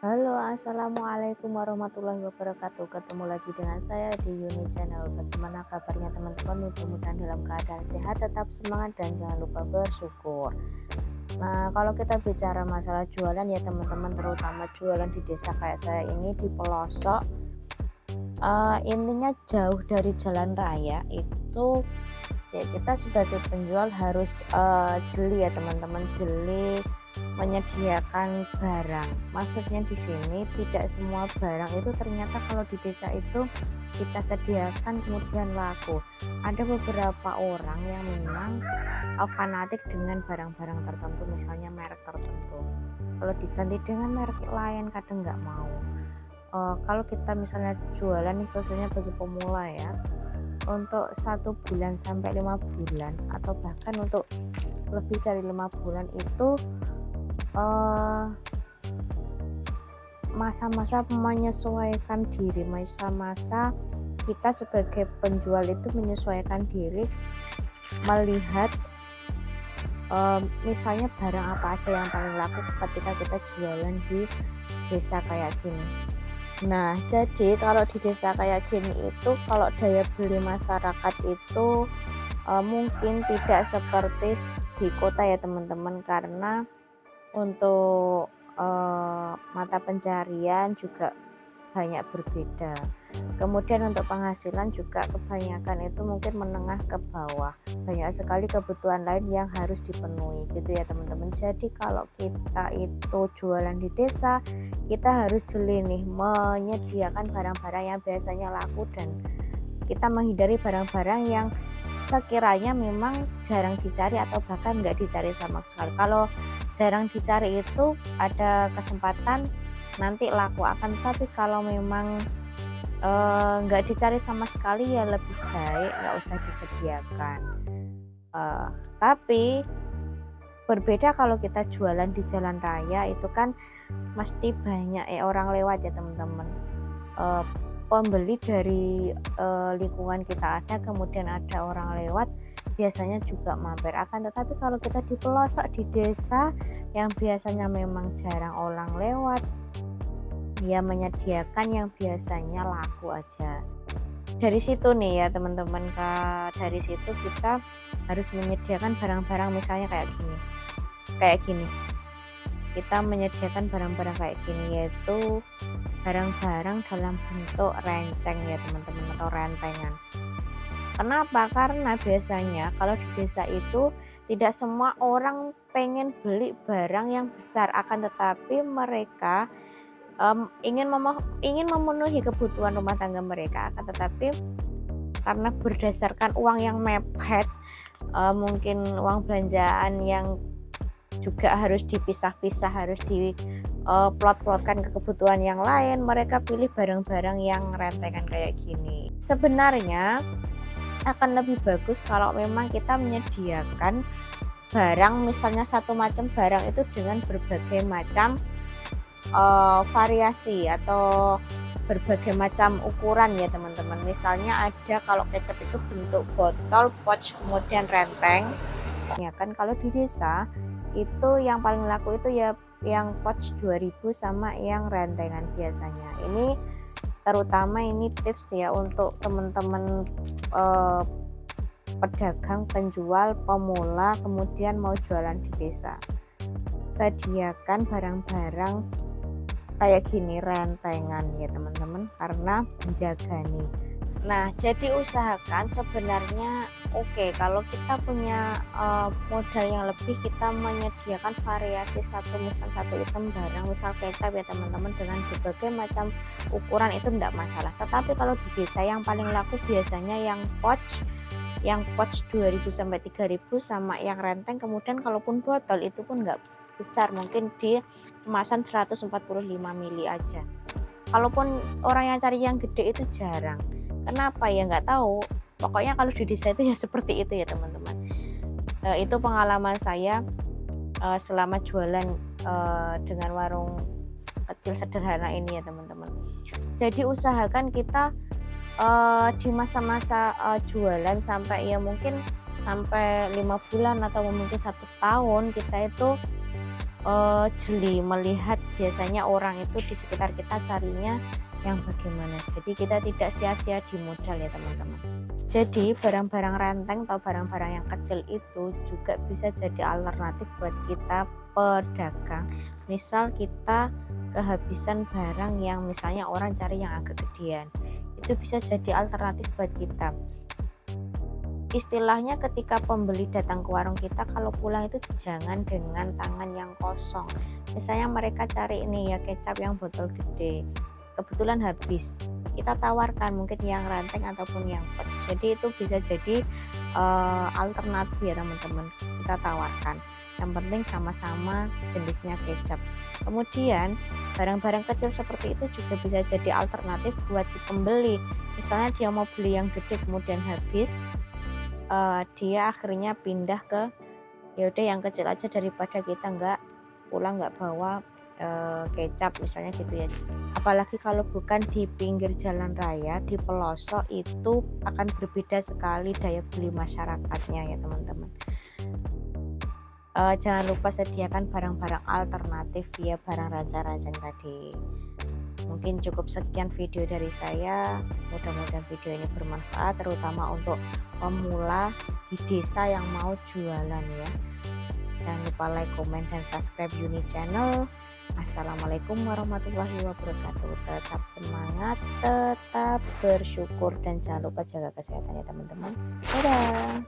Halo, assalamualaikum warahmatullahi wabarakatuh. Ketemu lagi dengan saya di Yuni Channel. Bagaimana kabarnya teman-teman? Mudah-mudahan dalam keadaan sehat, tetap semangat dan jangan lupa bersyukur. Nah, kalau kita bicara masalah jualan ya teman-teman, terutama jualan di desa kayak saya ini di pelosok, intinya jauh dari jalan raya itu ya kita sebagai penjual harus jeli ya teman-teman, jeli menyediakan barang. Maksudnya di sini tidak semua barang itu ternyata kalau di desa itu kita sediakan kemudian laku. Ada beberapa orang yang memang fanatik dengan barang-barang tertentu, misalnya merek tertentu. Kalau diganti dengan merek lain kadang nggak mau. Kalau kita misalnya jualan nih khususnya bagi pemula ya, untuk 1 bulan sampai 5 bulan atau bahkan untuk lebih dari 5 bulan itu masa-masa menyesuaikan diri, masa-masa kita sebagai penjual itu menyesuaikan diri, melihat misalnya barang apa aja yang paling laku ketika kita jualan di desa kayak gini. Nah, jadi kalau di desa kayak gini itu kalau daya beli masyarakat itu mungkin tidak seperti di kota ya teman-teman, karena untuk mata pencarian juga banyak berbeda. Kemudian untuk penghasilan juga kebanyakan itu mungkin menengah ke bawah. Banyak sekali kebutuhan lain yang harus dipenuhi gitu ya teman-teman. Jadi kalau kita itu jualan di desa, kita harus jeli nih menyediakan barang-barang yang biasanya laku dan kita menghindari barang-barang yang sekiranya memang jarang dicari atau bahkan nggak dicari sama sekali. Kalau jarang dicari itu ada kesempatan nanti laku, akan tapi kalau memang nggak dicari sama sekali ya lebih baik nggak usah disediakan. Tapi berbeda kalau kita jualan di jalan raya, itu kan mesti banyak orang lewat ya teman-teman. Pembeli dari lingkungan kita ada, kemudian ada orang lewat, biasanya juga mampir. Akan tetapi kalau kita di pelosok di desa yang biasanya memang jarang orang lewat, ya menyediakan yang biasanya laku aja. Dari situ nih ya teman-teman, dari situ kita harus menyediakan barang-barang misalnya kayak gini. Kita menyediakan barang-barang kayak gini, yaitu barang-barang dalam bentuk renceng ya teman-teman, atau rentengan. Kenapa? Karena biasanya kalau di desa itu tidak semua orang pengen beli barang yang besar, akan tetapi mereka ingin memenuhi kebutuhan rumah tangga mereka, akan tetapi karena berdasarkan uang yang mepet, mungkin uang belanjaan yang juga harus dipisah-pisah, harus plot-plotkan ke kebutuhan yang lain, mereka pilih barang-barang yang rentengan kayak gini. Sebenarnya akan lebih bagus kalau memang kita menyediakan barang, misalnya satu macam barang itu dengan berbagai macam variasi atau berbagai macam ukuran ya teman-teman. Misalnya ada kalau kecap itu bentuk botol, pouch, kemudian renteng. Ya kan kalau di desa itu yang paling laku itu ya yang pouch 2000 sama yang rentengan biasanya. Ini terutama ini tips ya untuk teman-teman pedagang, penjual, pemula, kemudian mau jualan di desa. Sediakan barang-barang kayak gini rentengan ya teman-teman, karena menjaga nih. Nah, jadi usahakan sebenarnya kalau kita punya modal yang lebih, kita menyediakan variasi misal satu item barang, misal kecap ya teman-teman, dengan berbagai macam ukuran itu enggak masalah. Tetapi kalau di desa yang paling laku biasanya yang pouch 2000 sampai 3000 sama yang renteng, kemudian kalaupun botol itu pun enggak besar, mungkin di kemasan 145 mili aja. Kalaupun orang yang cari yang gede itu jarang. Kenapa ya nggak tahu. Pokoknya kalau di desa itu ya seperti itu ya teman-teman. Itu pengalaman saya selama jualan dengan warung kecil sederhana ini ya teman-teman. Jadi usahakan kita di masa-masa jualan sampai ya mungkin sampai 5 bulan atau mungkin 1 tahun, kita itu jeli melihat biasanya orang itu di sekitar kita carinya yang bagaimana. Jadi kita tidak sia-sia di modal ya teman-teman. Jadi barang-barang renteng atau barang-barang yang kecil itu juga bisa jadi alternatif buat kita pedagang. Misal kita kehabisan barang yang misalnya orang cari yang agak gedean, itu bisa jadi alternatif buat kita. Istilahnya ketika pembeli datang ke warung kita, kalau pulang itu jangan dengan tangan yang kosong. Misalnya mereka cari ini ya kecap yang botol gede, kebetulan habis, kita tawarkan mungkin yang renteng ataupun yang pot. Jadi itu bisa jadi alternatif ya teman-teman, kita tawarkan. Yang penting sama-sama jenisnya kecap. Kemudian barang-barang kecil seperti itu juga bisa jadi alternatif buat si pembeli. Misalnya dia mau beli yang gede kemudian habis, dia akhirnya pindah ke yaudah yang kecil aja daripada kita nggak pulang nggak bawa kecap misalnya gitu ya. Apalagi kalau bukan di pinggir jalan raya, di pelosok, itu akan berbeda sekali daya beli masyarakatnya ya teman-teman. Jangan lupa sediakan barang-barang alternatif ya, barang rancang-rancang tadi. Mungkin cukup sekian video dari saya, mudah-mudahan video ini bermanfaat terutama untuk pemula di desa yang mau jualan ya. Jangan lupa like, komen, dan subscribe Yuni channel. Assalamualaikum warahmatullahi wabarakatuh. Tetap semangat, tetap bersyukur, dan jangan lupa jaga kesehatan ya teman-teman. Dadah.